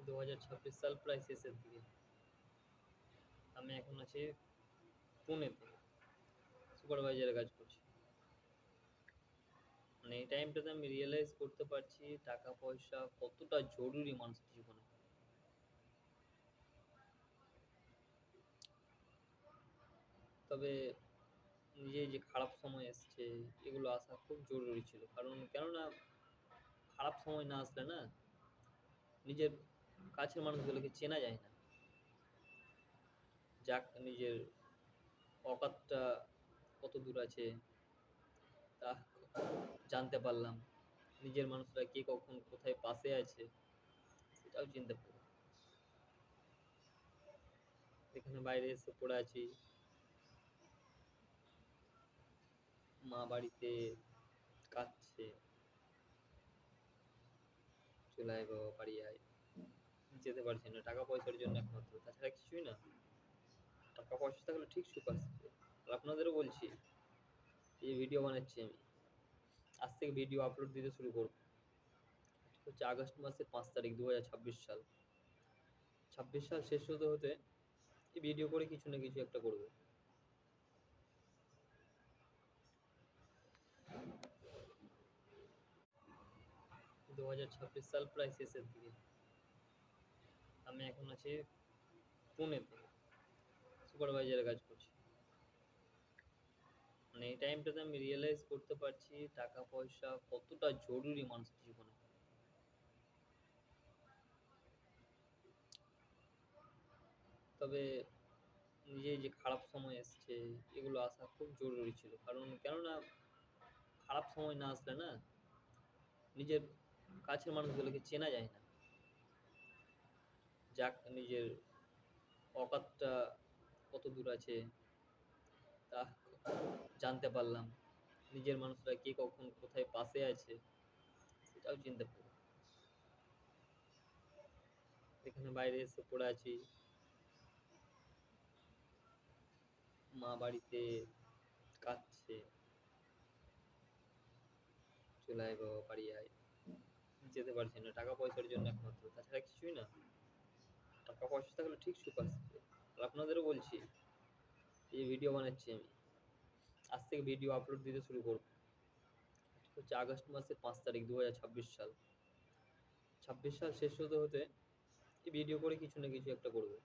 2026 সাল প্রায় শেষের দিকে। আমি এখন আছি পুনেতে, সুপারভাইজারে কাজ করছি। মানে এই টাইমটাতে আমি রিয়েলাইজ করতে পারছি টাকা পয়সা কতটা জরুরি মানুষের জীবনে। তবে নিজে যে খারাপ সময় এসছে, এগুলো আসা খুব জরুরি ছিল। কারণ কেননা খারাপ সময় না আসলে না নিজের কাছের মানুষগুলোকে চেনা যায় না। যাক নিজের অকাতটা কত দূর আছে তা জানতে পারলাম। নিজের মানুষরা কে কখন কোথায় পাশে আছে সেটাও চিনতে পারলাম। এখানে বাইরে এসে পড়ে আছি, মা বাড়িতে কাঁদছে, চলে আয় বাবা বাড়ি আয়। যেতে পারছি না টাকা পয়সার জন্য একমাত্র, তাছাড়া কিছুই না। টাকা পয়সা থাকলে ঠিক সুখ আসবে। আর আপনাদেরও বলছি, এই ভিডিও বানাচ্ছি আমি, আজ থেকে ভিডিও আপলোড দিতে শুরু করবো। হচ্ছে আগস্ট মাসের 5 তারিখ 2026 সাল। 26 সাল শেষ হতে হতে এই ভিডিও করে কিছু না কিছু একটা করবো। 2026 সাল প্রায় শেষের দিকে। আমি এখন আছি পুনেতে, সুপারভাইজারে কাজ করছি। মানে এই টাইমটাতে আমি রিয়েলাইজ করতে পারছি টাকা পয়সা কতটা জরুরি মানুষের জীবনে। তবে নিজে যে খারাপ সময় এসছে, এগুলো আসা খুব জরুরি ছিল। কারণ কেননা খারাপ সময় না আসলে না নিজের কাছের মানুষগুলোকে চেনা যায় না। যাক নিজের অকাতটা কত দূর আছে তা জানতে পারলাম। নিজের মানুষরা কে কখন কোথায় পাশে আছে সেটাও চিনতে পারলাম। এখানে বাইরে এসে পড়ে আছি, মা বাড়িতে কাঁদছে, চলে আয় বাবা বাড়ি আয়। যেতে পারছি না টাকা পয়সার জন্য একমাত্র, তাছাড়া কিছুই না। টাকা পয়সা থাকলে ঠিক সুখ আসবে। আর আপনাদেরও বলছি, এই ভিডিও বানাচ্ছি আমি, আজ থেকে ভিডিও আপলোড দিতে শুরু করবো। হচ্ছে আগস্ট মাসের 5 তারিখ 2026 সাল। 26 সাল শেষ হতে হতে এই ভিডিও করে কিছু না কিছু একটা করবো।